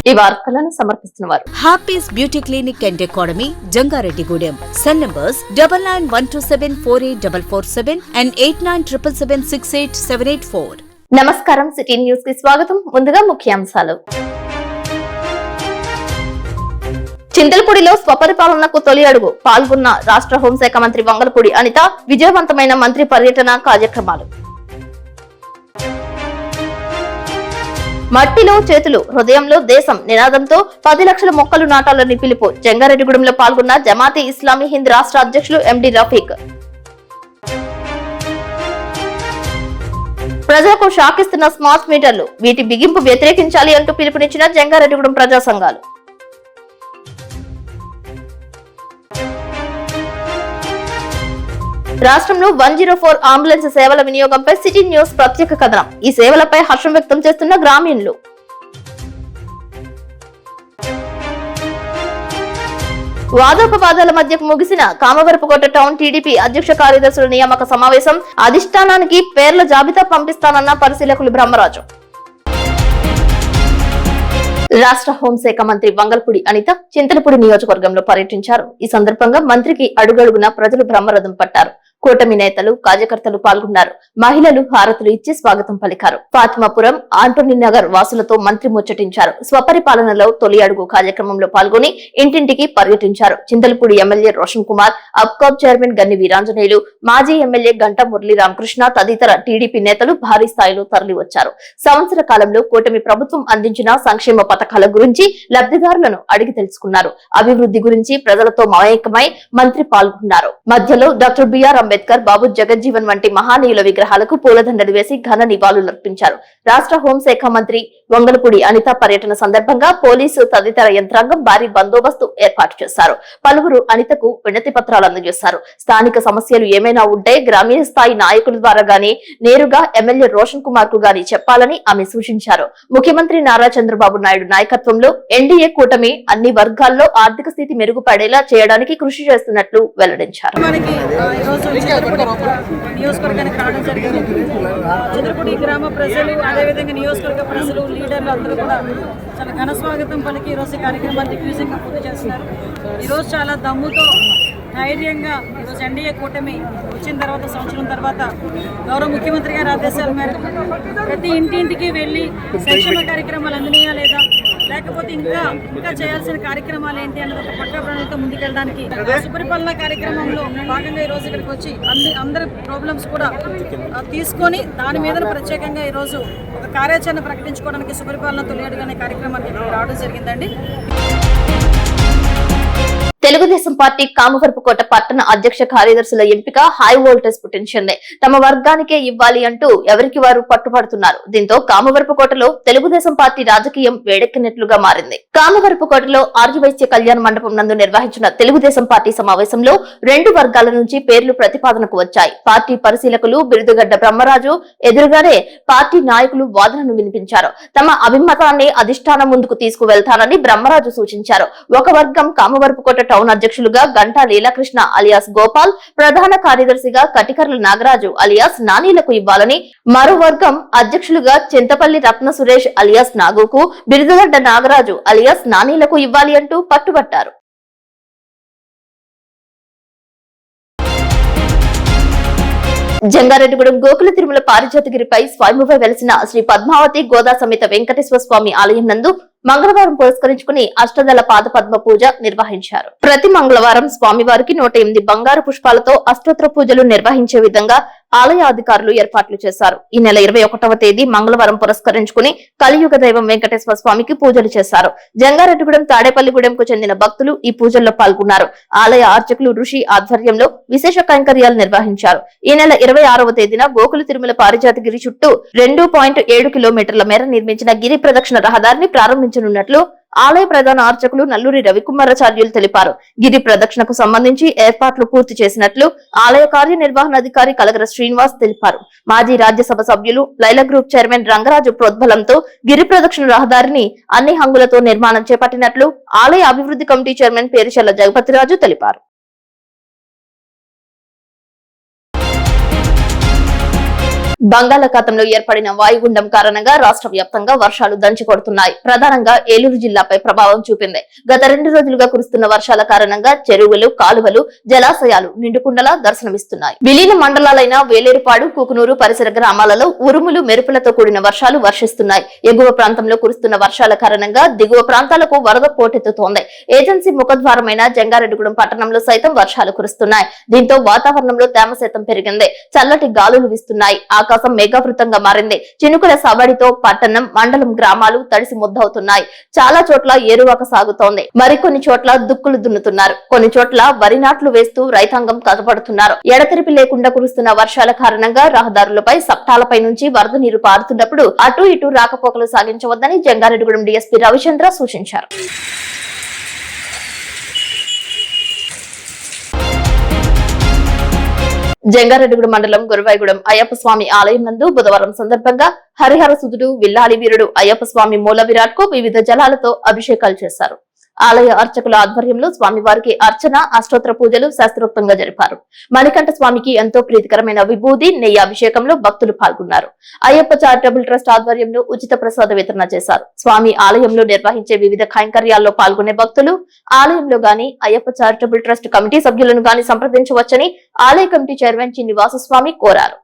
ఈ వార్తలను సమర్పిస్తున్నారు Happy's beauty clinic and academy, Jangareddygudem. Cell numbers 9912748447 and 8977768784. నమస్కారం, సిటీ న్యూస్ కి స్వాగతం. ముందుగా ముఖ్యాంశాలు. చింతలపూడిలో స్వపరిపాలనకు తొలి అడుగు, పాల్గొన్న రాష్ట్ర హోంశాఖ మంత్రి వంగలపూడి అనిత. విజయవంతమైన మంత్రి పర్యటన కార్యక్రమాలు. మట్టిలో చేతులు, హృదయంలో దేశం నినాదంతో 10 లక్షల మొక్కలు నాటాలని పిలుపు. జంగారెడ్డిగూడెంలో పాల్గొన్న జమాతే ఇస్లామీ హింద్ రాష్ట్ర అధ్యక్షులు ఎండి రఫీక్. ప్రజలకు షాకిస్తున్న స్మార్ట్ మీటర్లు, వీటి బిగింపు వ్యతిరేకించాలి అంటూ పిలుపునిచ్చిన జంగారెడ్డిగూడెం ప్రజా సంఘాలు. రాష్ట్రంలో 104 అంబులెన్స్ సేవల వినియోగంపై సిటీ న్యూస్ ప్రత్యేక కథనం. ఈ సేవలపై హర్షం వ్యక్తం చేస్తున్న గ్రామీణులు. వాదోపవాదాల మధ్య ముగిసిన కామవరపుకోట టౌన్ టీడీపీ అధ్యక్ష కార్యదర్శుల నియామక సమావేశం. అధిష్టానానికి పేర్ల జాబితా పంపిస్తానన్న పరిశీలకులు బ్రహ్మరాజు. రాష్ట్ర హోంశాఖ మంత్రి వంగలపూడి అనిత చింతలపూడి నియోజకవర్గంలో పర్యటించారు. ఈ సందర్భంగా మంత్రికి అడుగడుగునా ప్రజలు బ్రహ్మరథం పట్టారు. కూటమి నేతలు, కార్యకర్తలు పాల్గొన్నారు. మహిళలు హారతులు ఇచ్చి స్వాగతం పలికారు. ఫాతిమాపురం, ఆంటోనీ నగర్ వాసులతో మంత్రి ముచ్చటించారు. స్వపరిపాలనలో తొలి అడుగు కార్యక్రమంలో పాల్గొని ఇంటింటికి పర్యటించారు. చింతలపూడి ఎమ్మెల్యే రోషన్ కుమార్, అబ్కాబ్ చైర్మన్ గన్ని వీరాంజనేయులు, మాజీ ఎమ్మెల్యే గంటా మురళీ రామకృష్ణ తదితర టీడీపీ నేతలు భారీ స్థాయిలో తరలివచ్చారు. సంవత్సర కాలంలో కూటమి ప్రభుత్వం అందించిన సంక్షేమ పథకాల గురించి లబ్ధిదారులను అడిగి తెలుసుకున్నారు. అభివృద్ధి గురించి ప్రజలతో మమేకమై మంత్రి పాల్గొన్నారు. మధ్యలో డాక్టర్ బిఆర్ అంబేద్కర్, బాబు జగజ్జీవన్ వంటి మహానీయుల విగ్రహాలకు పూలదండలు వేసి ఘన నివాళులర్పించారు. రాష్ట్ర హోంశాఖ మంత్రి వంగలపూడి అనిత పర్యటన సందర్భంగా పోలీసు తదితర యంత్రాంగం భారీ బందోబస్తు ఏర్పాటు చేశారు. పలువురు అనితకు వినతి పత్రాలు అందజేశారు. స్థానిక సమస్యలు ఏమైనా ఉంటే గ్రామీణ స్థాయి నాయకుల ద్వారా గానీ నేరుగా ఎమ్మెల్యే రోషన్ కుమార్ కు గానీ చెప్పాలని ఆమె సూచించారు. ముఖ్యమంత్రి నారా చంద్రబాబు నాయుడు నాయకత్వంలో ఎన్డీఏ కూటమి అన్ని వర్గాల్లో ఆర్థిక స్థితి మెరుగుపడేలా చేయడానికి కృషి చేస్తున్నట్లు వెల్లడించారు. నియోజకవర్గానికి రావడం జరిగింది. చింతలపూడి గ్రామ ప్రజలు, అదేవిధంగా నియోజకవర్గ ప్రజలు, లీడర్లు అందరూ కూడా చాలా ఘన స్వాగతం పలికి ఈరోజు కార్యక్రమాన్ని దిగ్విజయంగా పూర్తి చేస్తున్నారు. ఈరోజు చాలా దమ్ముతో, ధైర్యంగా ఈరోజు ఎన్డీఏ కూటమి వచ్చిన తర్వాత, సంవత్సరం తర్వాత గౌరవ ముఖ్యమంత్రి గారి ఆదేశాల మేరకు ప్రతి ఇంటింటికి వెళ్ళి సంక్షేమ కార్యక్రమాలు అందినయా లేదా, లేకపోతే ఇంకా చేయాల్సిన కార్యక్రమాలు ఏంటి అన్నది ఒక పక్క ప్రణాళికతో ముందుకెళ్ళడానికి సుపరిపాలన కార్యక్రమంలో భాగంగా ఈరోజు ఇక్కడికి వచ్చి అందరి ప్రాబ్లమ్స్ కూడా తీసుకొని దాని మీద ప్రత్యేకంగా ఈరోజు ఒక కార్యాచరణ ప్రకటించుకోవడానికి సుపరిపాలన తొలి అడుగు అనే కార్యక్రమానికి రావడం జరిగిందండి. తెలుగుదేశం పార్టీ కామవరపుకోట పట్టణ అధ్యక్ష కార్యదర్శుల ఎంపిక హై వోల్టేజ్ పొటెన్షియల్ నే తమ వర్గానికే ఇవ్వాలి అంటూ ఎవరికి వారు పట్టుబడుతున్నారు. దీంతో కామవరపుకోటలో తెలుగుదేశం పార్టీ రాజకీయం వేడెక్కినట్లుగా మారింది. కామవరపుకోటలో ఆర్యవైశ్య కళ్యాణ మండపం నందు నిర్వహించిన తెలుగుదేశం పార్టీ సమావేశంలో 2 వర్గాల నుంచి పేర్లు ప్రతిపాదనకు వచ్చాయి. పార్టీ పరిశీలకులు బిరుదుగడ్డ బ్రహ్మరాజు ఎదురుగానే పార్టీ నాయకులు వాదనను వినిపించారు. తమ అభిమతాన్ని అధిష్టానం ముందుకు తీసుకువెళ్తానని బ్రహ్మరాజు సూచించారు. ఒక వర్గం కామవరపుకోట టౌన్ అధ్యక్షులుగా గంటా లీలాకృష్ణ అలియాస్ గోపాల్, ప్రధాన కార్యదర్శిగా కటికర్ల నాగరాజు అలియాస్ నానీలకు ఇవ్వాలని, మరో వర్గం అధ్యక్షులుగా చింతపల్లి రత్న సురేష్ అలియాస్ నాగుకు, బిరుదుగడ్డ నాగరాజు అలియాస్ నానీలకు ఇవ్వాలి అంటూ పట్టుబట్టారు. జంగారెడ్డిగూడెం గోకుల తిరుమల పారిజాతగిరిపై స్వయంభువై వెలిసిన శ్రీ పద్మావతి గోదా సమేత వెంకటేశ్వర స్వామి ఆలయం నందు మంగళవారం పురస్కరించుకుని అష్టదళ పాద పద్మ పూజ నిర్వహించారు. ప్రతి మంగళవారం స్వామివారికి 108 బంగారు పుష్పాలతో అష్టోత్తర పూజలు నిర్వహించే విధంగా ఆలయ అధికారులు ఏర్పాట్లు చేశారు. ఈ నెల 21వ తేదీ మంగళవారం పురస్కరించుకుని కలియుగ దైవం వెంకటేశ్వర స్వామికి పూజలు చేశారు. జంగారెడ్డిగూడెం, తాడేపల్లిగూడెంకు చెందిన భక్తులు ఈ పూజల్లో పాల్గొన్నారు. ఆలయ అర్చకులు ఋషి ఆధ్వర్యంలో విశేష కైంకర్యాలు నిర్వహించారు. ఈ నెల 26వ తేదీన గోకుల తిరుమల పారిజాతగిరి చుట్టూ 2.7 కిలోమీటర్ల మేర నిర్మించిన గిరి ప్రదక్షిణ రహదారిని ప్రారంభించనున్నట్లు ఆలయ ప్రధాన అర్చకులు నల్లూరి రవికుమారాచార్యులు తెలిపారు. గిరి ప్రదక్షిణకు సంబంధించి ఏర్పాట్లు పూర్తి చేసినట్లు ఆలయ కార్యనిర్వహణాధికారి కలగర శ్రీనివాస్ తెలిపారు. మాజీ రాజ్యసభ సభ్యులు లైలా గ్రూప్ చైర్మన్ రంగరాజు ప్రోద్బలంతో గిరి ప్రదక్షిణ రహదారిని అన్ని హంగులతో నిర్మాణం చేపట్టినట్లు ఆలయ అభివృద్ధి కమిటీ చైర్మన్ పేరిచెల్ల జగపతిరాజు తెలిపారు. బంగాళాఖాతంలో ఏర్పడిన వాయుగుండం కారణంగా రాష్ట్ర వ్యాప్తంగా వర్షాలు దంచి కొడుతున్నాయి. ప్రధానంగా ఏలూరు జిల్లాపై ప్రభావం చూపింది. గత 2 రోజులుగా కురుస్తున్న వర్షాల కారణంగా చెరువులు, కాలువలు, జలాశయాలు నిండుకుండలా దర్శనమిస్తున్నాయి. విలీన మండలాలైన వేలేరుపాడు, కుకునూరు పరిసర గ్రామాలలో ఉరుములు, మెరుపులతో కూడిన వర్షాలు వర్షిస్తున్నాయి. ఎగువ ప్రాంతంలో కురుస్తున్న వర్షాల కారణంగా దిగువ ప్రాంతాలకు వరద పోటెత్తుతోంది. ఏజెన్సీ ముఖద్వారమైన జంగారెడ్డిగూడెం పట్టణంలో సైతం వర్షాలు కురుస్తున్నాయి. దీంతో వాతావరణంలో తేమ శాతం పెరిగింది. చల్లటి గాలులు వీస్తున్నాయి. ఆకాశం మేఘావృతంగా మారింది. చినుకుల సవడితో పట్టణం, మండలం గ్రామాలు తడిసి ముద్దవుతున్నాయి. చాలా చోట్ల ఏరువాక సాగుతోంది. మరికొన్ని చోట్ల దుక్కులు దున్నుతున్నారు. కొన్ని చోట్ల వరి నాట్లు వేస్తూ రైతాంగం కష్టపడుతున్నారు. ఎడతెరిపి లేకుండా కురుస్తున్న వర్షాల కారణంగా రహదారులపై, సప్తాలపై నుంచి వరద నీరు పారుతున్నప్పుడు అటు ఇటు రాకపోకలు సాగించవద్దని జంగారెడ్డిగూడెం డీఎస్పీ రవిచంద్ర సూచించారు. జంగారెడ్డిగూడెం మండలం గురువాయిగూడెం అయ్యప్ప స్వామి ఆలయం నందు బుధవారం సందర్భంగా హరిహర సుతుడు, విల్లాలి వీరుడు అయ్యప్ప స్వామి మూల విరాట్ కు వివిధ జలాలతో అభిషేకాలు చేశారు. ఆలయ అర్చకుల ఆధ్వర్యంలో స్వామివారికి అర్చన, అష్టోత్తర పూజలు శాస్త్రోక్తంగా జరిపారు. మణికంఠ స్వామికి ఎంతో ప్రీతికరమైన విభూది, నెయ్యి అభిషేకంలో భక్తులు పాల్గొన్నారు. అయ్యప్ప చారిటబుల్ ట్రస్ట్ ఆధ్వర్యంలో ఉచిత ప్రసాద వితరణ చేశారు. స్వామి ఆలయంలో నిర్వహించే వివిధ కైంకర్యాల్లో పాల్గొనే భక్తులు ఆలయంలో గాని, అయ్యప్ప చారిటబుల్ ట్రస్ట్ కమిటీ సభ్యులను గాని సంప్రదించవచ్చని ఆలయ కమిటీ చైర్మన్ చి నివాసస్వామి కోరారు.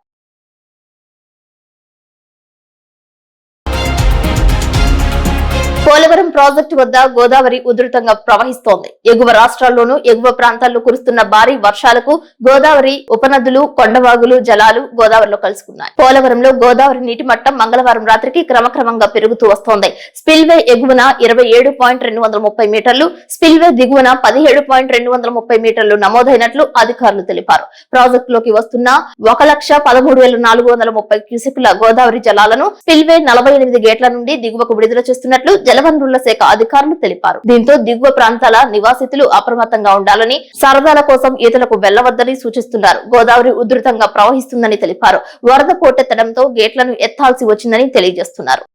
పోలవరం ప్రాజెక్టు వద్ద గోదావరి ఉధృతంగా ప్రవహిస్తోంది. ఎగువ రాష్ట్రాల్లోనూ, ఎగువ ప్రాంతాల్లో కురుస్తున్న భారీ వర్షాలకు గోదావరి ఉపనదులు, కొండవాగులు జలాలు గోదావరిలో కలుసుకున్నాయి. పోలవరంలో గోదావరి నీటి మట్టం మంగళవారం రాత్రికి క్రమక్రమంగా పెరుగుతూ వస్తోంది. స్పిల్వే ఎగువన 27.230 మీటర్లు, స్పిల్వే దిగువన 17.230 మీటర్లు నమోదైనట్లు అధికారులు తెలిపారు. ప్రాజెక్టులోకి వస్తున్న 1,13,430 క్యూసెక్కుల గోదావరి జలాలను స్పిల్వే 48 గేట్ల నుండి దిగువకు విడుదల చేస్తున్నట్లు జలవనరుల శాఖ అధికారులు తెలిపారు. దీంతో దిగువ ప్రాంతాల నివాసితులు అప్రమత్తంగా ఉండాలని, సరదాల కోసం ఈతలకు వెళ్లవద్దని సూచిస్తున్నారు. గోదావరి ఉధృతంగా ప్రవహిస్తుందని తెలిపారు. వరద పోటెత్తడంతో గేట్లను ఎత్తాల్సి వచ్చిందని తెలియజేస్తున్నారు.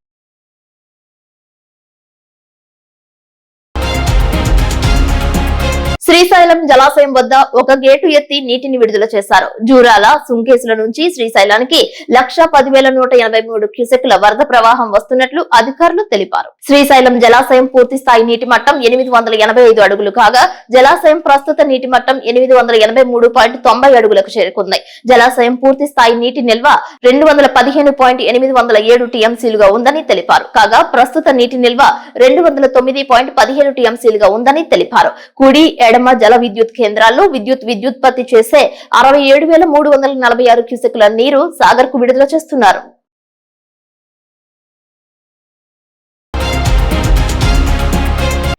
శ్రీశైలం జలాశయం వద్ద ఒక గేటు ఎత్తి నీటిని విడుదల చేశారు. జూరాల, సుంకేసుల నుంచి శ్రీశైలానికి 1,10,183 క్యూసెక్కుల వరద ప్రవాహం వస్తున్నట్లు అధికారులు తెలిపారు. శ్రీశైలం జలాశయం పూర్తి స్థాయి నీటి మట్టం 885 అడుగులు కాగా, జలాశయం ప్రస్తుత నీటి మట్టం 883.90 అడుగులకు చేరుకుంది. జలాశయం పూర్తి స్థాయి నీటి నిల్వ 215.807 టీఎంసీలుగా ఉందని తెలిపారు. కాగా ప్రస్తుత నీటి నిల్వ 209.17 టీఎంసీలుగా ఉందని తెలిపారు. కుడి, ఎడమ జల విద్యుత్ కేంద్రాల్లో విద్యుత్పత్తి చేసే 67,346 క్యూసెక్కుల నీరు సాగర్ కు విడుదల చేస్తున్నారు.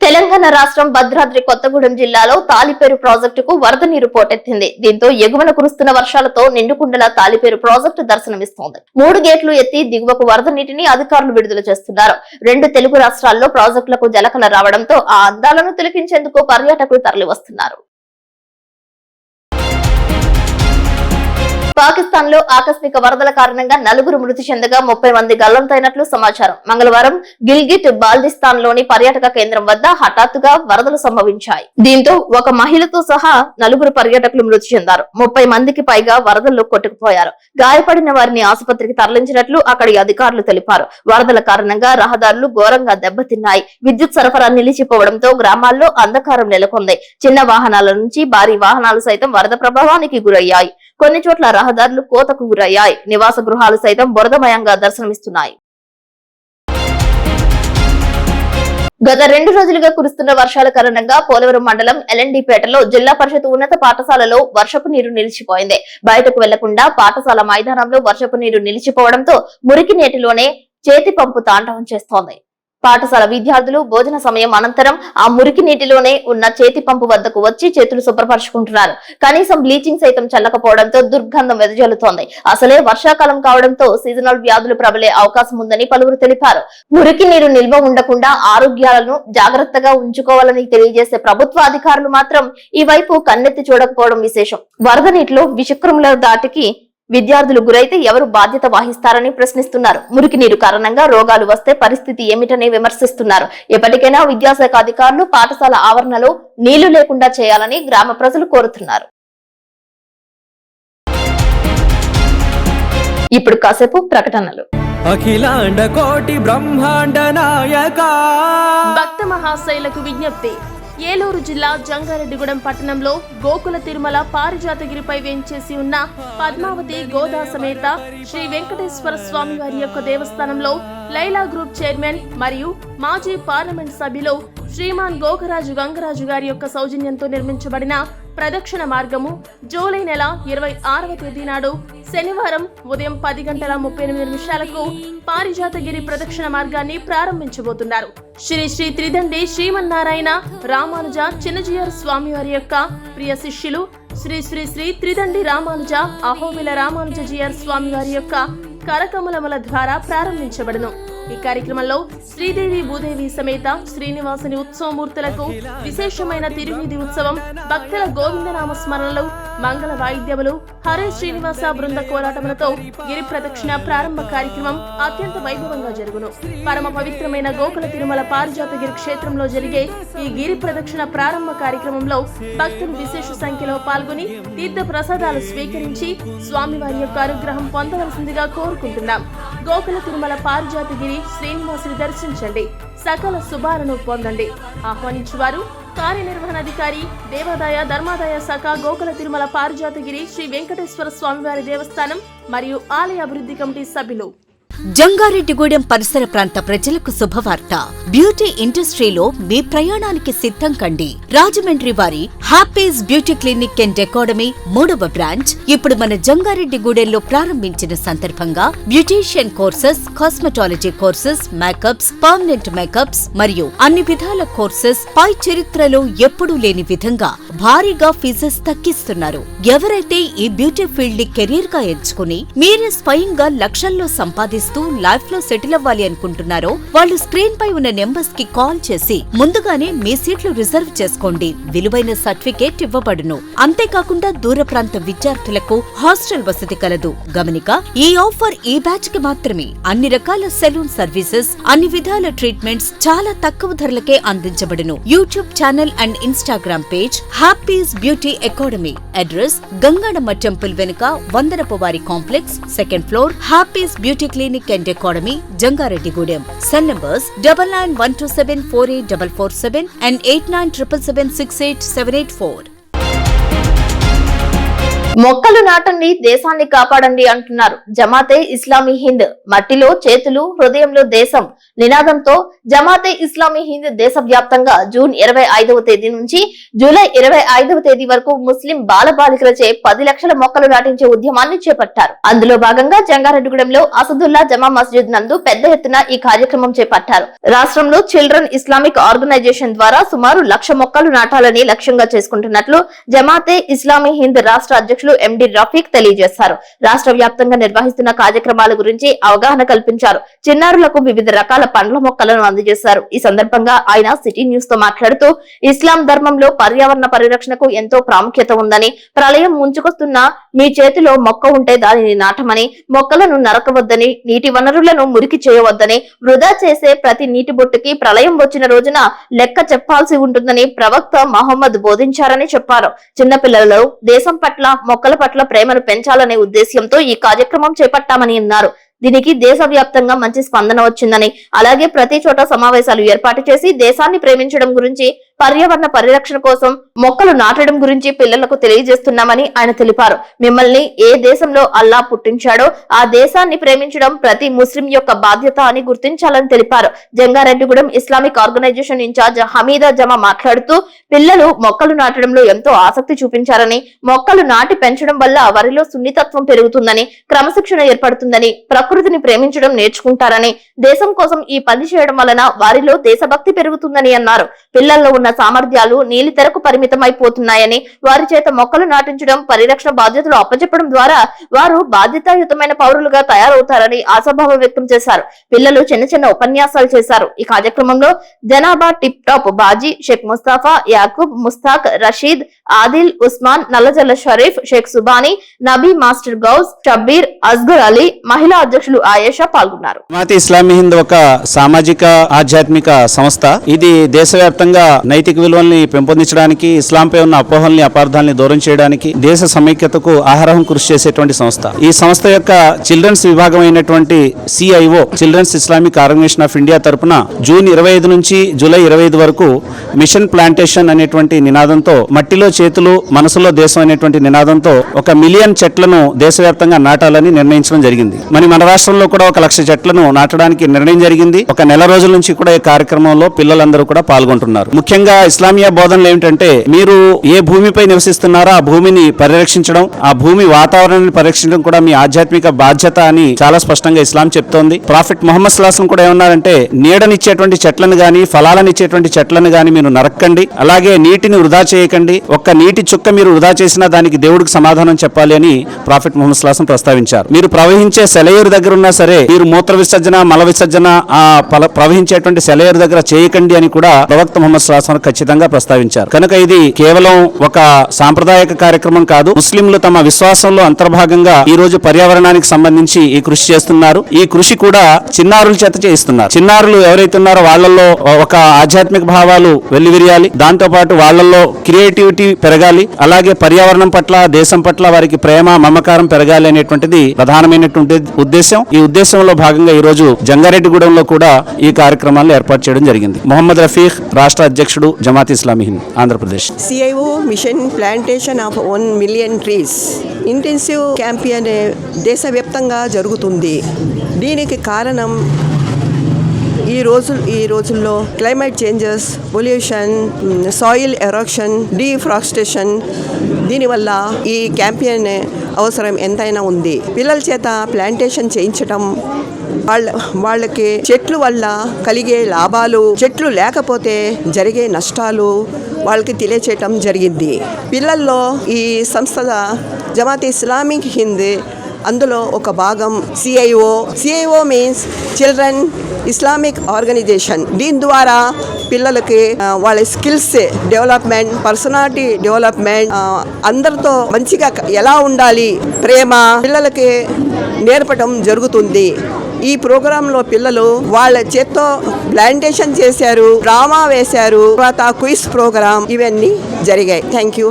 తెలంగాణ రాష్ట్రం భద్రాద్రి కొత్తగూడెం జిల్లాలో తాలిపేరు ప్రాజెక్టుకు వరద నీరు పోటెత్తింది. దీంతో ఎగువన కురుస్తున్న వర్షాలతో నిండుకుండల తాలిపేరు ప్రాజెక్టు దర్శనమిస్తోంది. 3 గేట్లు ఎత్తి దిగువకు వరద నీటిని అధికారులు విడుదల చేస్తున్నారు. 2 తెలుగు రాష్ట్రాల్లో ప్రాజెక్టులకు జలకళ రావడంతో ఆ అందాలను తిలకించేందుకు పర్యాటకులు తరలివస్తున్నారు. పాకిస్తాన్ లో ఆకస్మిక వరదల కారణంగా 4 మృతి చెందగా 30 మంది గల్లంతైనట్లు సమాచారం. మంగళవారం గిల్గిట్ బాల్టిస్తాన్ లోని పర్యాటక కేంద్రం వద్ద హఠాత్తుగా వరదలు సంభవించాయి. దీంతో ఒక మహిళతో సహా 4 పర్యాటకులు మృతి చెందారు. 30 మందికి పైగా వరదల్లో కొట్టుకుపోయారు. గాయపడిన వారిని ఆసుపత్రికి తరలించినట్లు అక్కడి అధికారులు తెలిపారు. వరదల కారణంగా రహదారులు ఘోరంగా దెబ్బతిన్నాయి. విద్యుత్ సరఫరా నిలిచిపోవడంతో గ్రామాల్లో అంధకారం నెలకొంది. చిన్న వాహనాల నుంచి భారీ వాహనాలు సైతం వరద ప్రభావానికి గురయ్యాయి. కొన్ని చోట్ల రహదారులు కోతకు గురయ్యాయి. నివాస గృహాలు సైతం బురదమయంగా దర్శనమిస్తున్నాయి. గత 2 రోజులుగా కురుస్తున్న వర్షాల కారణంగా పోలవరం మండలం ఎల్ఎన్డీపేటలో జిల్లా పరిషత్ ఉన్నత పాఠశాలలో వర్షపు నీరు నిలిచిపోయింది. బయటకు వెళ్లకుండా పాఠశాల మైదానంలో వర్షపు నీరు నిలిచిపోవడంతో మురికి నీటిలోనే చేతి పంపు తాండవం చేస్తోంది. పాఠశాల విద్యార్థులు భోజన సమయం అనంతరం ఆ మురికి నీటిలోనే ఉన్న చేతి పంపు వద్దకు వచ్చి చేతులు శుభ్రపరుచుకుంటున్నారు. కనీసం బ్లీచింగ్ సైతం చల్లకపోవడంతో దుర్గంధం వెదజల్లుతోంది. అసలే వర్షాకాలం కావడంతో సీజనల్ వ్యాధులు ప్రబలే అవకాశం ఉందని పలువురు తెలిపారు. మురికి నీరు నిల్వ ఉండకుండా ఆరోగ్యాలను జాగ్రత్తగా ఉంచుకోవాలని తెలియజేసే ప్రభుత్వ అధికారులు మాత్రం ఈ వైపు కన్నెత్తి చూడకపోవడం విశేషం. వరద నీటిలో విషక్రముల దాటికి విద్యార్థులు గురైతే ఎవరు బాధ్యత వహిస్తారని ప్రశ్నిస్తున్నారు. మురికి నీరు కారణంగా రోగాలు వస్తే పరిస్థితి ఏమిటని విమర్శిస్తున్నారు. ఎప్పటికైనా విద్యాశాఖ అధికారులు పాఠశాల ఆవరణలో నీళ్లు లేకుండా చేయాలని గ్రామ ప్రజలు కోరుతున్నారు. ఇప్పుడు కాసేపు ప్రకటనలు. అఖిలాండ కోటి బ్రహ్మాండ నాయక భక్త మహాశైలకు విజ్ఞప్తి. ఏలూరు జిల్లా జంగారెడ్డిగూడెం పట్టణంలో గోకుల తిరుమల పారిజాతగిరిపై వేంచేసి ఉన్న పద్మావతి గోదా సమేత శ్రీ వెంకటేశ్వర స్వామి వారి యొక్క దేవస్థానంలో లైలా గ్రూప్ చైర్మన్ మరియు మాజీ పార్లమెంట్ సభ్యులు శ్రీమాన్ గోకరాజు గంగరాజు గారి యొక్క సౌజన్యంతో నిర్మించబడిన ప్రదక్షిణ మార్గము జూలై నెల 26వ తేదీ నాడు శనివారం ఉదయం 10:38 పారిజాతగిరి ప్రదక్షిణ మార్గాన్ని ప్రారంభించబోతున్నారు. శ్రీ శ్రీ త్రిదండి శ్రీమన్నారాయణ రామానుజ చిన్నజీయర్ స్వామి వారి యొక్క ప్రియ శిష్యులు శ్రీ శ్రీ శ్రీ త్రిదండి రామానుజ అహోబిల రామానుజ జీయర్ స్వామి వారి యొక్క కరకమలముల ద్వారా ప్రారంభించబడును. ఈ కార్యక్రమంలో శ్రీదేవి భూదేవి సమేత శ్రీనివాసుని ఉత్సవమూర్తులకు విశేషమైన తిరువీధి ఉత్సవం, భక్తుల గోవిందనామ స్మరణలు, మంగళ వాయిద్యములు, హరే శ్రీనివాస బృంద కోలాటములతో గిరి ప్రదక్షిణ ప్రారంభ కార్యక్రమం అత్యంత వైభవంగా జరుగును. పరమ పవిత్రమైన గోకుల తిరుమల పారిజాతగిరి క్షేత్రంలో జరిగే ఈ గిరి ప్రదక్షిణ ప్రారంభ కార్యక్రమంలో భక్తులు విశేష సంఖ్యలో పాల్గొని తీర్థ ప్రసాదాలు స్వీకరించి స్వామివారి యొక్క అనుగ్రహం పొందవలసిందిగా కోరుకుంటున్నాం. గోకుల తిరుమల పారిజాతగిరి శ్రీనివాసుని దర్శించండి, సకల శుభాలను పొందండి. ఆహ్వానించువారు కార్యనిర్వహణాధికారి దేవాదాయ ధర్మాదాయ శాఖ గోకుల తిరుమల పారిజాతగిరి శ్రీ వెంకటేశ్వర స్వామివారి దేవస్థానం మరియు ఆలయ అభివృద్ధి కమిటీ సభ్యులు. జంగారెడ్డిగూడెం పరిసర ప్రాంత ప్రజలకు శుభవార్త. బ్యూటీ ఇండస్ట్రీలో మీ ప్రయాణానికి సిద్ధం కండి. రాజమండ్రి వారి happies beauty clinic and academy 3వ బ్రాంచ్ ఇప్పుడు మన జంగారెడ్డిగూడెంలో ప్రారంభించిన సందర్భంగా beautician courses, cosmetology courses, makeups, permanent makeups మరియు అన్ని విధాల కోర్సెస్ పై చరిత్రలో ఎప్పుడూ లేని విధంగా భారీగా ఫీజెస్ తగ్గిస్తున్నారు. ఎవరైతే ఈ బ్యూటీ ఫీల్డ్ ని కెరీర్ గా ఎంచుకుని మీరే స్వయంగా లక్షల్లో సంపాదిస్తూ లైఫ్ లో సెటిల్ అవ్వాలి అనుకుంటున్నారో వాళ్ళు స్క్రీన్ పై ఉన్న నెంబర్స్ కి కాల్ చేసి ముందుగానే మీ సీట్లు రిజర్వ్ చేసుకోండి. విలువైన సర్టిఫికేట్ ఇవ్వబడును. అంతేకాకుండా దూర ప్రాంత విద్యార్థులకు హాస్టల్ వసతి కలదు. గమనిక, ఈ ఆఫర్ ఈ బ్యాచ్ కి మాత్రమే. అన్ని రకాల సెలూన్ సర్వీసెస్, అన్ని విధాల ట్రీట్మెంట్స్ చాలా తక్కువ ధరలకే అందించబడును. YouTube channel and Instagram page Happy's beauty academy. Address Gangadamma temple వెనుక వందనపువారి complex, 2nd floor, Happy's beauty clinic and academy, Jangareddygudem. Cell numbers 9912744747 and 8977768784. మొక్కలు నాటండి, దేశాన్ని కాపాడండి అంటున్నారు జమాతే ఇస్లామీ హింద్. మట్టిలో చేతులు, హృదయంలో దేశం నినాదంతో జమాతే ఇస్లామీ హింద్ దేశవ్యాప్తంగా జూన్ 25వ తేదీ నుంచి జూలై 25వ తేదీ వరకు ముస్లిం బాలబాలికలచే 10 లక్షల మొక్కలు నాటించే ఉద్యమాన్ని చేపట్టారు. అందులో భాగంగా జంగారెడ్డిగూడెంలో అసదుల్లా జమా మస్జిద్ నందు పెద్ద ఎత్తున ఈ కార్యక్రమం చేపట్టారు. రాష్ట్రంలో చిల్డ్రన్ ఇస్లామిక్ ఆర్గనైజేషన్ ద్వారా సుమారు 1,00,000 మొక్కలు నాటాలని లక్ష్యంగా చేసుకుంటున్నట్లు జమాతే ఇస్లామీ హింద్ రాష్ట్ర అధ్యక్షులు ఎండి రఫీక్ తెలియజేశారు. రాష్ట్ర వ్యాప్తంగా నిర్వహిస్తున్న కార్యక్రమాల గురించి అవగాహన కల్పించారు. చిన్నారులకు వివిధ రకాల పండ్ల మొక్కలను అందజేశారు. ఈ సందర్భంగా ఆయన సిటీ న్యూస్ తో మాట్లాడుతూ ఇస్లాం ధర్మంలో పర్యావరణ పరిరక్షణకు ఎంతో ప్రాముఖ్యత ఉందని, ప్రళయం ముంచుకొస్తున్న మీ చేతిలో మొక్క ఉంటే దానిని నాటమని, మొక్కలను నరకవద్దని, నీటి వనరులను మురికి చేయవద్దని, వృధా చేసే ప్రతి నీటి బొట్టుకి ప్రళయం వచ్చిన రోజున లెక్క చెప్పాల్సి ఉంటుందని ప్రవక్త మహమ్మద్ బోధించారని చెప్పారు. చిన్నపిల్లలలో దేశం పట్ల, మొక్కల పట్ల ప్రేమను పెంచాలనే ఉద్దేశ్యంతో ఈ కార్యక్రమం చేపట్టామని అన్నారు. దీనికి దేశవ్యాప్తంగా మంచి స్పందన వచ్చిందని, అలాగే ప్రతి చోట సమావేశాలు ఏర్పాటు చేసి దేశాన్ని ప్రేమించడం గురించి, పర్యావరణ పరిరక్షణ కోసం మొక్కలు నాటడం గురించి పిల్లలకు తెలియజేస్తున్నామని ఆయన తెలిపారు. మిమ్మల్ని ఏ దేశంలో అల్లా పుట్టించాడో ఆ దేశాన్ని ప్రేమించడం ప్రతి ముస్లిం యొక్క బాధ్యత అని గుర్తించాలని తెలిపారు. Jangareddygudem Islamic organisation incharge Hamida Jama మాట్లాడుతూ పిల్లలు మొక్కలు నాటడంలో ఎంతో ఆసక్తి చూపించారని, మొక్కలు నాటి పెంచడం వల్ల వారిలో సున్నితత్వం పెరుగుతుందని, క్రమశిక్షణ ఏర్పడుతుందని, ప్రకృతిని ప్రేమించడం నేర్చుకుంటారని, దేశం కోసం ఈ పని చేయడం వలన వారిలో దేశభక్తి పెరుగుతుందని అన్నారు. పిల్లల్లో ఉన్న సామర్థ్యాలు నీలి తెరకు పరిమితమైపోతున్నాయని, వారి చేత మొక్కలు నాటించడం, పరిరక్షణ బాధ్యతలు అప్పచెప్పడం ద్వారా వారు బాధ్యతాయుతమైన పౌరులుగా తయారవుతారని ఆశాభావం వ్యక్తం చేశారు. పిల్లలు చిన్న చిన్న ఉపన్యాసాలు చేశారు. ఈ కార్యక్రమంలో జనాబా Tip Top Baji, Sheikh Mustafa, Yakub, Mushtaq, Rashid, Adil, Usman, Nallajalla Sharif, Sheikh Subhani, Nabi, master Ghouse, Shabbir, Asgar Ali, మహిళా అధ్యక్షులు ఆయేషా పాల్గొన్నారు. జమాతే ఇస్లామీ హింద్ ఒక సామాజిక ఆధ్యాత్మిక సంస్థ. ఇది దేశవ్యాప్తంగా నైతిక విలువల్ని పెంపొందించడానికి, ఇస్లాంపై ఉన్న అపోహల్ని అపార్థాలని దూరం చేయడానికి, దేశ సమైక్యతకు ఆహారం కృషి చేసేటువంటి సంస్థ. ఈ సంస్థ యొక్క చిల్డ్రన్స్ విభాగం అయినటువంటి CIO childrens Islamic organisation of India తరపున జూన్ 25 నుంచి జూలై 25 వరకు మిషన్ ప్లాంటేషన్ అనేటువంటి నినాదంతో, మట్టిలో చేతులు మనసులో దేశం అనేటువంటి నినాదంతో 1 మిలియన్ చెట్లను దేశవ్యాప్తంగా నాటాలని నిర్ణయించడం జరిగింది. మన రాష్ట్రంలో కూడా 1 లక్ష చెట్లను నాటడానికి నిర్ణయం జరిగింది. 1 నెల రోజుల నుంచి కూడా ఈ కార్యక్రమంలో పిల్లలందరూ కూడా పాల్గొంటున్నారు. ముఖ్యంగా ఇస్లామియా బోధనలు ఏమిటంటే, మీరు ఏ భూమిపై నివసిస్తున్నారో ఆ భూమిని పరిరక్షించడం, ఆ భూమి వాతావరణాన్ని పరిరక్షించడం కూడా మీ ఆధ్యాత్మిక బాధ్యత అని చాలా స్పష్టంగా ఇస్లాం చెప్తోంది. ప్రాఫిట్ ముహమ్మద్ సల్లల్లాహు అలైహి వసల్లం కూడా ఏమన్నారంటే, నీడనిచ్చేటువంటి చెట్లను గాని ఫలాలను ఇచ్చేటువంటి చెట్లను గాని మీరు నరక్కండి, అలాగే నీటిని వృధా చేయకండి, 1 నీటి చుక్క మీరు వృధా చేసినా దానికి దేవుడికి సమాధానం చెప్పాలి అని ప్రాఫిట్ ముహమ్మద్ సల్లల్లాహు అలైహి వసల్లం ప్రస్తావించారు. మీరు ప్రవహించే సెలయేరు దగ్గర ఉన్నా సరే మీరు మూత్ర విసర్జన, మల విసర్జన ఆ ప్రవహించేటువంటి సెలయేరు దగ్గర చేయకండి అని కూడా ప్రవక్త ముహమ్మద్ సల్లల్లాహు అలైహి వసల్లం ఖచ్చితంగా ప్రస్తావించారు. కనుక ఇది కేవలం ఒక సాంప్రదాయక కార్యక్రమం కాదు. ముస్లింలు తమ విశ్వాసంలో అంతర్భాగంగా ఈ రోజు పర్యావరణానికి సంబంధించి ఈ కృషి చేస్తున్నారు. ఈ కృషి కూడా చిన్నారుల చేత చేయిస్తున్నారు. చిన్నారులు ఎవరైతే ఉన్నారో వాళ్ళల్లో ఒక ఆధ్యాత్మిక భావాలు వెల్లివిరియాలి, దాంతో పాటు వాళ్ళల్లో క్రియేటివిటీ పెరగాలి, అలాగే పర్యావరణం పట్ల, దేశం పట్ల వారికి ప్రేమ, మమకారం పెరగాలి అనేటువంటిది ప్రధానమైనటువంటి ఉద్దేశం. ఈ ఉద్దేశంలో భాగంగా ఈ రోజు జంగారెడ్డిగూడెంలో కూడా ఈ కార్యక్రమాలను ఏర్పాటు చేయడం జరిగింది. మొహమ్మద్ రఫీక్, రాష్ట్ర అధ్యక్షుడు, Jamaat Islami Hind, Andhra Pradesh. CIO machine plantation of 1 million trees intensive campaign దేశవ్యాప్తంగా జరుగుతుంది. దీనికి కారణం ఈ రోజుల్లో climate changes, pollution, soil erosion, డీఫ్రాస్టేషన్, దీనివల్ల ఈ క్యాంపెయిన్ అవసరం ఎంతైనా ఉంది. పిల్లల చేత ప్లాంటేషన్ చేయించటం, వాళ్ళకి చెట్లు వల్ల కలిగే లాభాలు, చెట్లు లేకపోతే జరిగే నష్టాలు వాళ్ళకి తెలియచేయటం జరిగింది. పిల్లల్లో ఈ సంస్థ జమాత్ ఇస్లామిక్ హింద్ అందులో ఒక భాగం CIO means children Islamic organisation. దీని ద్వారా పిల్లలకి వాళ్ళ స్కిల్స్ డెవలప్మెంట్, పర్సనాలిటీ డెవలప్మెంట్, అందరితో మంచిగా ఎలా ఉండాలి, ప్రేమ పిల్లలకి నేర్పటం జరుగుతుంది. ఈ ప్రోగ్రాంలో పిల్లలు వాళ్ళ చేత్తో ప్లాంటేషన్ చేశారు, డ్రామా వేశారు, తర్వాత క్విజ్ ప్రోగ్రాం ఇవన్నీ జరిగాయి. Thank you.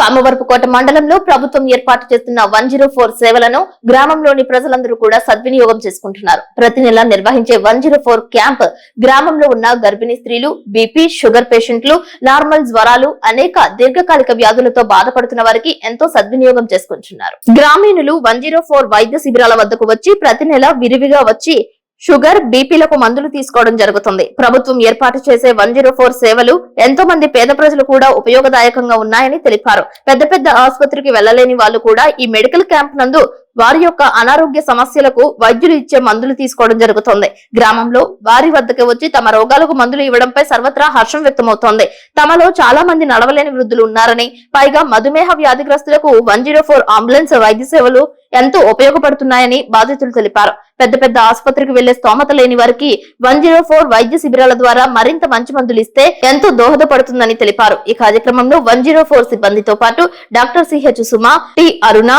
కామవరపుకోట మండలంలో ప్రభుత్వం ఏర్పాటు చేస్తున్న 104 సేవలను గ్రామంలోని ప్రజలందరూ కూడా సద్వినియోగం చేసుకుంటున్నారు. ప్రతి నెల నిర్వహించే 104 క్యాంప్ గ్రామంలో ఉన్న గర్భిణీ స్త్రీలు, బీపీ, షుగర్ పేషెంట్లు, నార్మల్ జ్వరాలు, అనేక దీర్ఘకాలిక వ్యాధులతో బాధపడుతున్న వారికి ఎంతో సద్వినియోగం చేసుకుంటున్నారు. గ్రామీణులు 104 వైద్య శిబిరాల వద్దకు వచ్చి ప్రతి నెల విరివిగా వచ్చి షుగర్, బీపీలకు మందులు తీసుకోవడం జరుగుతుంది. ప్రభుత్వం ఏర్పాటు చేసే 104 సేవలు ఎంతో మంది పేద ప్రజలు కూడా ఉపయోగదాయకంగా ఉన్నాయని తెలిపారు. పెద్ద పెద్ద ఆసుపత్రికి వెళ్లలేని వాళ్ళు కూడా ఈ మెడికల్ క్యాంప్ నందు వారి యొక్క అనారోగ్య సమస్యలకు వైద్యులు ఇచ్చే మందులు తీసుకోవడం జరుగుతోంది. గ్రామంలో వారి వద్దకు వచ్చి తమ రోగాలకు మందులు ఇవ్వడంపై సర్వత్రా హర్షం వ్యక్తమవుతోంది. తమలో చాలా మంది నడవలేని వృద్ధులు ఉన్నారని, పైగా మధుమేహ వ్యాధిగ్రస్తులకు 104 అంబులెన్స్ వైద్య సేవలు ఎంతో ఉపయోగపడుతున్నాయని బాధితులు తెలిపారు. పెద్ద పెద్ద ఆసుపత్రికి వెళ్లే స్తోమత లేని వారికి 104 వైద్య శిబిరాల ద్వారా మరింత మంచి మందులు ఇస్తే ఎంతో దోహదపడుతుందని తెలిపారు. ఈ కార్యక్రమంలో 104 సిబ్బందితో పాటు డాక్టర్ CH సుమా, టి అరుణ,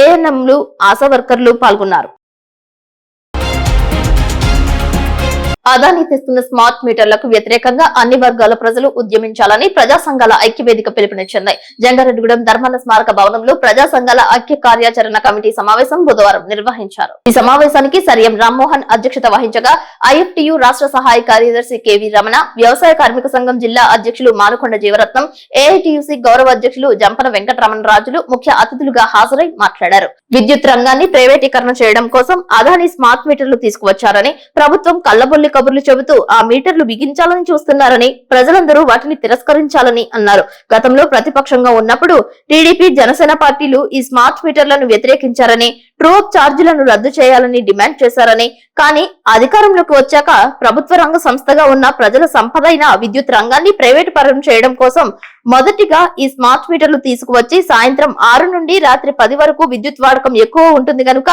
ANMలు, ఆశా వర్కర్లు పాల్గొన్నారు. అదానీ తెస్తున్న స్మార్ట్ మీటర్లకు వ్యతిరేకంగా అన్ని వర్గాల ప్రజలు ఉద్యమించాలని ప్రజా సంఘాల ఐక్యవేదిక పిలుపునిచ్చింది. జంగారెడ్డిగూడెం ధర్మాన స్మారక భవనంలో ప్రజా సంఘాల ఐక్య కార్యాచరణ కమిటీ సమావేశం బుధవారం నిర్వహించారు. ఈ సమావేశానికి సరియం రామ్మోహన్ అధ్యక్షత వహించగా IFTU రాష్ట్ర సహాయ కార్యదర్శి KV రమణ, వ్యవసాయ కార్మిక సంఘం జిల్లా అధ్యక్షులు మానుకొండ జీవరత్నం, AITUC గౌరవ అధ్యక్షులు జంపన వెంకటరమణ రాజులు ముఖ్య అతిథులుగా హాజరై మాట్లాడారు. విద్యుత్ రంగాన్ని ప్రైవేటీకరణ చేయడం కోసం అదానీ స్మార్ట్ మీటర్లు తీసుకువచ్చారని, ప్రభుత్వం కళ్లబొల్లి కబుర్లు చెబుతూ ఆ మీటర్లు బిగించాలని చూస్తున్నారని, ప్రజలందరూ వాటిని తిరస్కరించాలని అన్నారు. గతంలో ప్రతిపక్షంగా ఉన్నప్పుడు టీడీపీ, జనసేన పార్టీలు ఈ స్మార్ట్ మీటర్లను వ్యతిరేకించారని, ట్రూ అప్ ఛార్జీలను రద్దు చేయాలని డిమాండ్ చేశారని, కానీ అధికారంలోకి వచ్చాక ప్రభుత్వ రంగ సంస్థగా ఉన్న ప్రజల సంపదైన విద్యుత్ రంగాన్ని ప్రైవేటు పరం చేయడం కోసం మొదటిగా ఈ స్మార్ట్ మీటర్లు తీసుకువచ్చి సాయంత్రం 6 నుండి రాత్రి 10 వరకు విద్యుత్ వాడకం ఎక్కువ ఉంటుంది కనుక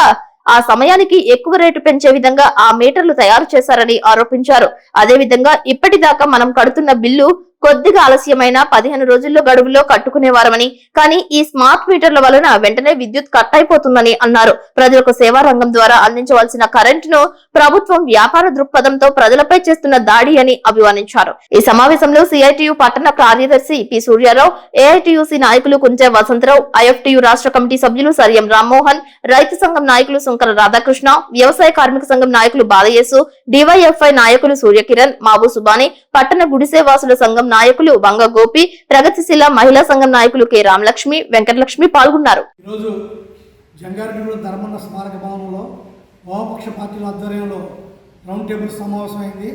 ఆ సమయానికి ఎక్కువ రేటు పెంచే విధంగా ఆ మీటర్లు తయారు చేశారని ఆరోపించారు. అదేవిధంగా ఇప్పటిదాకా మనం కడుతున్న బిల్లు కొద్దిగా ఆలస్యమైన 15 రోజుల్లో గడువులో కట్టుకునేవారమని, కానీ ఈ స్మార్ట్ మీటర్ల వలన వెంటనే విద్యుత్ కట్ అయిపోతుందని అన్నారు. ప్రజలకు సేవా రంగం ద్వారా అందించవలసిన కరెంటును ప్రభుత్వం వ్యాపార దృక్పథంతో ప్రజలపై చేస్తున్న దాడి అని అభివర్ణించారు. ఈ సమావేశంలో సిఐటియు పట్టణ కార్యదర్శి పి సూర్యారావు, ఏఐటియుసి నాయకులు కుంచె వసంతరావు, ఐఎఫ్టియు రాష్ట్ర కమిటీ సభ్యులు సరియం రామ్మోహన్, రైతు సంఘం నాయకులు సుంకర రాధాకృష్ణ, వ్యవసాయ కార్మిక సంఘం నాయకులు బాలయేసు, డివైఎఫ్ఐ నాయకులు సూర్యకిరణ్, మాబు సుబాని, పట్టణ గుడిసే వాసుల సంఘం నాయకులు వంగ గోపి, ప్రగతిశీల మహిళా సంఘం నాయకులు కె రామలక్ష్మి, వెంకటలక్ష్మి పాల్గొన్నారు. ఈరోజు జంగారెడ్డిగూడెం ధర్మన్న స్మారక భవనంలో వామపక్ష పార్టీల ఆధ్వర్యంలో రౌండ్ టేబుల్ సమావేశం అయింది.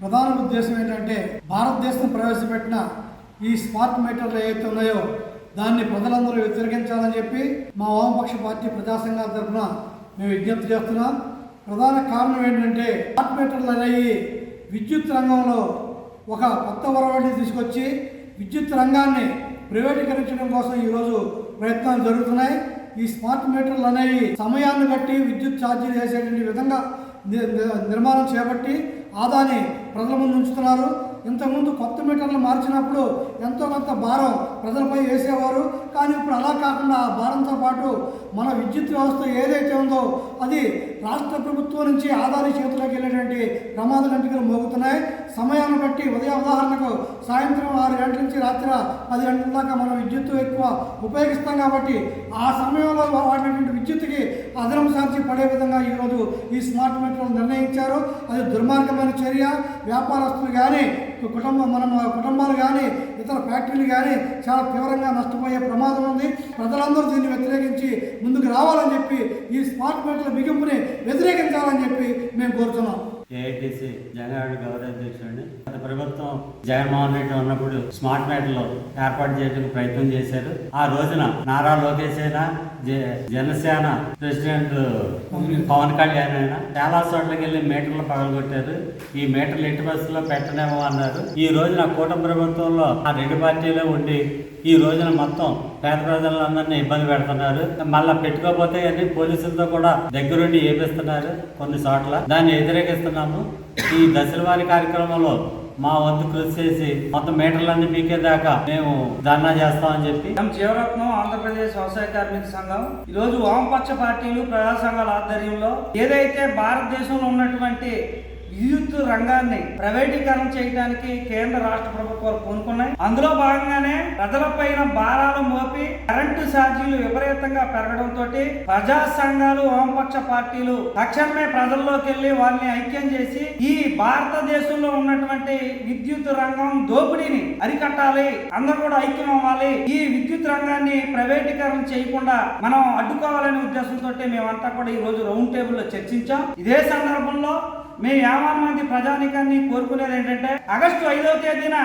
ప్రధాన ఉద్దేశం ఏంటంటే భారతదేశం ప్రవేశపెట్టిన ఈ స్మార్ట్ మీటర్లు ఏవైతే ఉన్నాయో దాన్ని ప్రజలందరూ వ్యతిరేకించాలని చెప్పి మా వామపక్ష పార్టీ ప్రజా సంఘాల తరఫున మేము విజ్ఞప్తి చేస్తున్నాం. ప్రధాన కారణం ఏంటంటే స్మార్ట్ మీటర్లు అనేవి విద్యుత్ రంగంలో ఒక కొత్త వరవడిని తీసుకొచ్చి విద్యుత్ రంగాన్ని ప్రైవేటీకరించడం కోసం ఈరోజు ప్రయత్నాలు జరుగుతున్నాయి. ఈ స్మార్ట్ మీటర్లు అనేవి సమయాన్ని బట్టి విద్యుత్ ఛార్జీలు వేసేటువంటి విధంగా నిర్మాణం చేపట్టి ఆదాన్ని ప్రజల ముందు ఉంచుతున్నారు. ఇంతకుముందు కొత్త మీటర్లు మార్చినప్పుడు ఎంతో కొంత భారం ప్రజలపై వేసేవారు. కానీ ఇప్పుడు అలా కాకుండా ఆ భారంతో పాటు మన విద్యుత్ వ్యవస్థ ఏదైతే ఉందో అది రాష్ట్ర ప్రభుత్వం నుంచి ఆదాని చేతిలోకి వెళ్ళేటువంటి ప్రమాద గంటలు మోగుతున్నాయి. సమయాన్ని బట్టి ఉదాహరణకు సాయంత్రం 6 గంటల నుంచి రాత్రి 10 గంటల దాకా మనం విద్యుత్ ఎక్కువ ఉపయోగిస్తాం కాబట్టి ఆ సమయంలో వాడినటువంటి విద్యుత్తుకి అదనం ఛార్జీ పడే విధంగా ఈరోజు ఈ స్మార్ట్ మీటర్లు నిర్ణయించారు. అది దుర్మార్గమైన చర్య. వ్యాపారస్తులు కానీ కుటుంబాలు కానీ ఇతర ఫ్యాక్టరీలు కానీ చాలా తీవ్రంగా నష్టపోయే ప్రమాదం ఉంది. ప్రజలందరూ దీన్ని వ్యతిరేకించి ముందుకు రావాలని చెప్పి ఈ స్మార్ట్ మీటర్ల బిగింపుని వ్యతిరేకించాలని చెప్పి మేము కోరుతున్నాం. ఏఐటీసీ జగన్ గౌరవాధ్యక్షుడిని గత ప్రభుత్వం జగన్మోహన్ రెడ్డి ఉన్నప్పుడు స్మార్ట్ మీటర్లు ఏర్పాటు చేయడానికి ప్రయత్నం చేశారు. ఆ రోజున నారా లోకేష్ అయినా జనసేన ప్రెసిడెంట్ పవన్ కళ్యాణ్ అయినా చాలా చోట్లకి వెళ్ళి మీటర్లు పగలగొట్టారు. ఈ మీటర్లు ఎట్టి బస్సులో పెట్టనేమో అన్నారు. ఈ రోజున కూటమి ప్రభుత్వంలో ఆ 2 పార్టీలే ఉండి ఈ రోజున మొత్తం పేద ప్రజలందరినీ ఇబ్బంది పెడుతున్నారు. మళ్ళా పెట్టుకోకపోతే అన్ని పోలీసులతో కూడా దగ్గరుండి ఏపిస్తున్నారు కొన్ని చోట్ల. దాన్ని వ్యతిరేకిస్తున్నాము. ఈ దశల వారి కార్యక్రమంలో మా వంతు కృషి చేసి మొత్తం మీటర్లన్నీ పీకేదాకా మేము ధర్నా చేస్తామని చెప్పి జీవరత్నం ఆంధ్రప్రదేశ్ వ్యవసాయ కార్మిక సంఘం ఈరోజు వామపక్ష పార్టీలు ప్రజా సంఘాల ఆధ్వర్యంలో ఏదైతే భారతదేశంలో ఉన్నటువంటి విద్యుత్ రంగాన్ని ప్రైవేటీకరణ చేయడానికి కేంద్ర రాష్ట్ర ప్రభుత్వాలు పూనుకున్నాయి. అందులో భాగంగానే ప్రజలపైన భారాలు మోపి కరెంటు ఛార్జీలు విపరీతంగా పెరగడంతో ప్రజా సంఘాలు వామపక్ష పార్టీలు తక్షణమే ప్రజల్లోకి వెళ్లి వారిని ఐక్యం చేసి ఈ భారతదేశంలో ఉన్నటువంటి విద్యుత్ రంగం దోపిడీని అరికట్టాలి, అందరూ కూడా ఐక్యం అవ్వాలి, ఈ విద్యుత్ రంగాన్ని ప్రైవేటీకరణ చేయకుండా మనం అడ్డుకోవాలనే ఉద్దేశంతో మేమంతా కూడా ఈ రోజు రౌండ్ టేబుల్ లో చర్చించాం. ఇదే సందర్భంలో మేము 50 మంది ప్రజానీకాన్ని కోరుకునేది ఏంటంటే ఆగస్టు 5వ తేదీన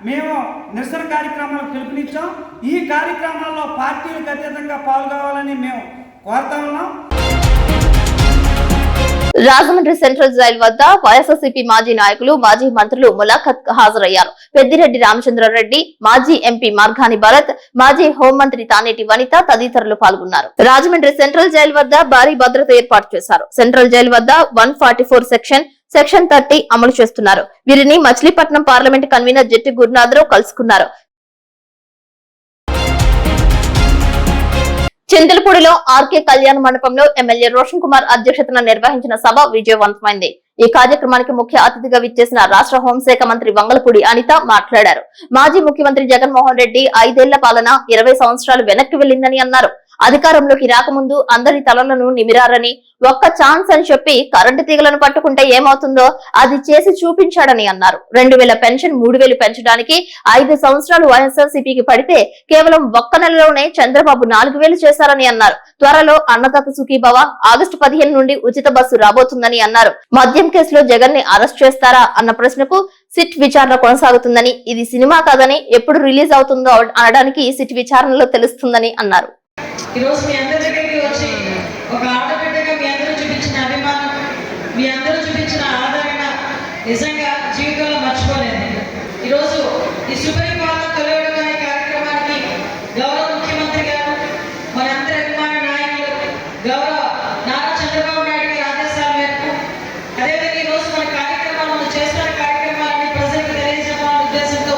మేము నిరసన కార్యక్రమాలకు పిలుపునిచ్చాం. ఈ కార్యక్రమాల్లో పార్టీలకు అతీతంగా పాల్గొవాలని మేము కోరుతా ఉన్నాం. రాజమండ్రి సెంట్రల్ జైలు వద్ద వైఎస్ఆర్సీపీ మాజీ నాయకులు, మాజీ మంత్రులు ములాఖత్ హాజరయ్యారు. పెద్దిరెడ్డి రామచంద్రారెడ్డి, మాజీ ఎంపీ మార్గాని భరత్, మాజీ హోంమంత్రి తానేటి వనిత తదితరులు పాల్గొన్నారు. రాజమండ్రి సెంట్రల్ జైలు వద్ద భారీ భద్రత ఏర్పాటు చేశారు. సెంట్రల్ జైలు వద్ద 144 సెక్షన్ 30 అమలు చేస్తున్నారు. వీరిని మచిలీపట్నం పార్లమెంట్ కన్వీనర్ జెట్టి గురునాథరావు కలుసుకున్నారు. చింతలపూడిలో ఆర్కే కళ్యాణ మండపంలో ఎమ్మెల్యే రోషన్ కుమార్ అధ్యక్షతన నిర్వహించిన సభ విజయవంతమైంది. ఈ కార్యక్రమానికి ముఖ్య అతిథిగా విచ్చేసిన రాష్ట్ర హోంశాఖ మంత్రి వంగలపూడి అనిత మాట్లాడారు. మాజీ ముఖ్యమంత్రి జగన్మోహన్ రెడ్డి 5 ఏళ్ల పాలన 20 సంవత్సరాలు వెనక్కి వెళ్లిందని అన్నారు. అధికారంలోకి రాకముందు అందరి తలలను నిమిరారని, ఒక్క ఛాన్స్ అని చెప్పి కరెంటు తీగలను పట్టుకుంటే ఏమవుతుందో అది చేసి చూపించాడని అన్నారు. 2000 పెన్షన్ 3000 పెంచడానికి 5 సంవత్సరాలు వైఎస్ఆర్సీపీకి పడితే కేవలం ఒక్క నెలలోనే చంద్రబాబు 4000 చేశారని అన్నారు. త్వరలో అన్నదాత సుఖీభవ, ఆగస్టు 15 నుండి ఉచిత బస్సు రాబోతుందని అన్నారు. మద్యం కేసులో జగన్ ని అరెస్ట్ చేస్తారా అన్న ప్రశ్నకు సిట్ విచారణ కొనసాగుతుందని, ఇది సినిమా కాదని, ఎప్పుడు రిలీజ్ అవుతుందో అనడానికి సిట్ విచారణలో తెలుస్తుందని అన్నారు. ఈరోజు మీ అందరి దగ్గరికి వచ్చి ఒక ఆడబిడ్డగా మీ అందరూ చూపించిన అభిమానం, మీ అందరూ చూపించిన ఆదరణ నిజంగా జీవితంలో మర్చిపోలేదు. ఈరోజు ఈ సుపరిపాలన తొలగడం అనే కార్యక్రమానికి గౌరవ ముఖ్యమంత్రి గారు, మన అందరి అభిమాన నాయకులు గౌరవ నారా చంద్రబాబు నాయుడు గారి ఆదేశాల మేరకు, అదేవిధంగా ఈరోజు మన కార్యక్రమాలను చేస్తున్న కార్యక్రమాలని ప్రజలకు తెలియజేయాలనే ఉద్దేశంతో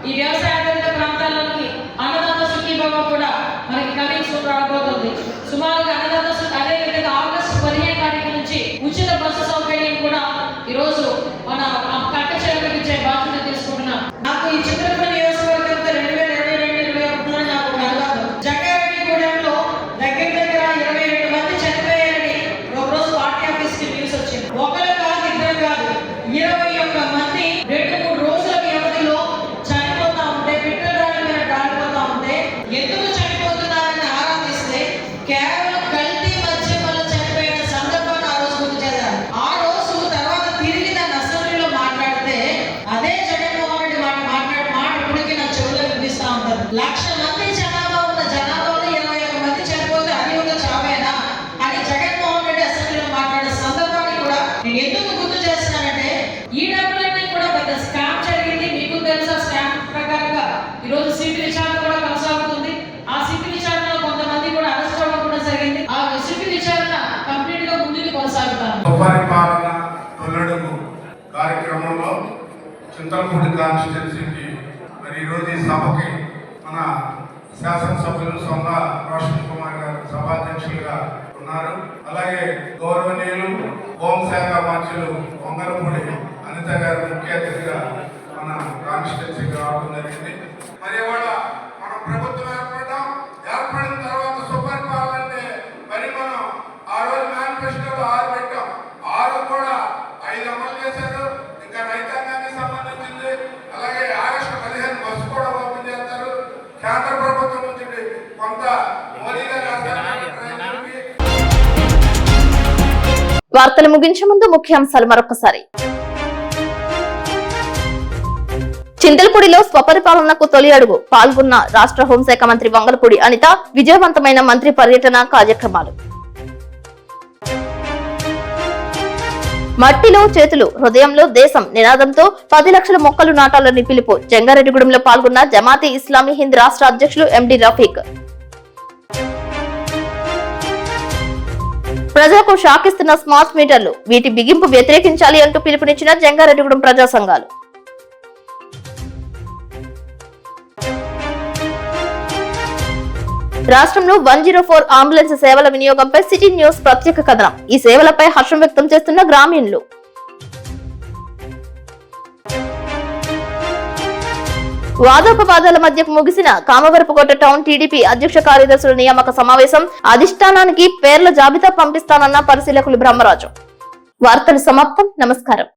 ఈ వ్యవసాయ ఆధారిత ప్రాంతాల్లోకి అన్నదాత సుఖీభవ కూడా మనకి కమింగ్ రాబోతుంది. సుమారుగా అన్నదాత అదేవిధంగా ఆగస్టు 15 తారీఖు నుంచి ఉచిత బస్సు సౌకర్యం కూడా ఈరోజు మన కట్ట చేపలకు ఇచ్చే బాధ్యత తీసుకుంటున్నాం. నాకు ఈ చిత్రపూడి నియోజకవర్గంతో 2022-2021 నాకు అనుభవం. జంగారెడ్డిగూడెంలో దగ్గర 22 మంది చనిపోయారని ఒకరోజు పార్టీ ఆఫీస్ కి న్యూస్ వచ్చింది. ఒకరు కాదు, ఇద్దరు కాదు, 21 మంది 2-3 రోజుల వ్యవధిలో చనిపోతా ఉంటే, పెట్రోల్ రాళ్ళ మీద రాలిపోతా ఉంటే ఎందుకు చనిపోతున్నారని ఆరా తీస్తే కేవలం కల్తీ మద్యం వల్ల చనిపోయిన సందర్భాన్ని ఆ రోజు గుర్తు చేశారు. ఆ రోజు తర్వాత తిరిగి దాన్ని అసెంబ్లీలో మాట్లాడితే అదే జగన్మోహన్ రెడ్డి మాట ఇప్పటికీ నా చెవులో వినిపిస్తా ఉంటారు. 1,00,000 మంది జనాభా ఉన్న జనాభాలో 21 మంది చనిపోతే అది ఒక చావేనా అని జగన్మోహన్ రెడ్డి అసెంబ్లీలో మాట్లాడే సందర్భాన్ని కూడా నేను ఎందుకు గుర్తు చేస్తున్నానంటే ఈ డబ్బులన్నీ కూడా పెద్ద స్కామ్ జరిగింది. మీకు తెలుసా, స్కామ్ ప్రకారంగా ఈరోజు సిట్ విచారణ కూడా కొనసాగుతుంది. ఆ సిట్ విచారణలో కొంతమంది కూడా అరెస్ట్ అవ్వడం కూడా జరిగింది. ఆ సిట్ విచారణ కంప్లీట్ గా ముందుకు కొనసాగుతాను. సుపరిపాలన తొలడుగు కార్యక్రమంలో చింతలపూడి కాన్స్టిట్యున్సీకి మరి ఈరోజు ఈ సభకి మన శాసనసభ్యులు సొంత రోషన్ కుమార్ గారు సభాధ్యక్షులుగా ఉన్నారు. అలాగే గౌరవనీయులు హోంశాఖ మంత్రులు వంగలపూడి అనిత గారు ముఖ్య అతిథిగా మన కాన్స్టిట్యున్సీకి రావడం జరిగింది. మరి ఇవాళ మన ప్రభుత్వం ఏర్పడిన తర్వాత సుపరిపాలన అంటే మరి మనం ఆ రోజు మేనిఫెస్టోలో 6 పెట్టాం. 6 కూడా 5 అమలు చేశారు. ఇంకా రైతాంగానికి సంబంధించింది. అలాగే ఆగస్టు 15 బస్సు కూడా ఓపెన్ చేస్తారు. కేంద్ర ప్రభుత్వం నుంచి కొంత మోదీ గారు వార్తలు ముగించే ముందు ముఖ్యాంశాలు మరొకసారి. చింతలపూడిలో స్వపరిపాలనకు తొలి అడుగు, పాల్గొన్న రాష్ట్ర హోంశాఖ మంత్రి వంగలపూడి అనిత. విజయవంతమైన మంత్రి పర్యటన కార్యక్రమాలు. మట్టిలో చేతులు, హృదయంలో దేశం నినాదంతో 10 లక్షల మొక్కలు నాటాలని పిలుపు. జంగారెడ్డిగూడెంలో పాల్గొన్న జమాతే ఇస్లామీ హింద్ రాష్ట్ర అధ్యక్షులు ఎండి రఫీక్. ప్రజలకు షాక్ ఇస్తున్న స్మార్ట్ మీటర్లు, వీటి బిగింపు వ్యతిరేకించాలి అంటూ పిలుపునిచ్చిన జంగారెడ్డిగూడెం ప్రజా సంఘాలు. రాష్ట్రంలో 104 అంబులెన్స్ సేవల వినియోగంపై సిటీ న్యూస్ ప్రత్యేక కథనం. ఈ సేవలపై హర్షం వ్యక్తం చేస్తున్న గ్రామీణులు. వాదోపవాదాల మధ్య ముగిసిన కామవరపుకోట టౌన్ టీడీపీ అధ్యక్ష కార్యదర్శుల నియామక సమావేశం. అధిష్టానానికి పేర్ల జాబితా పంపిస్తానన్న పరిశీలకులు బ్రహ్మరాజు. వార్తలు సమాప్తం. నమస్కారం.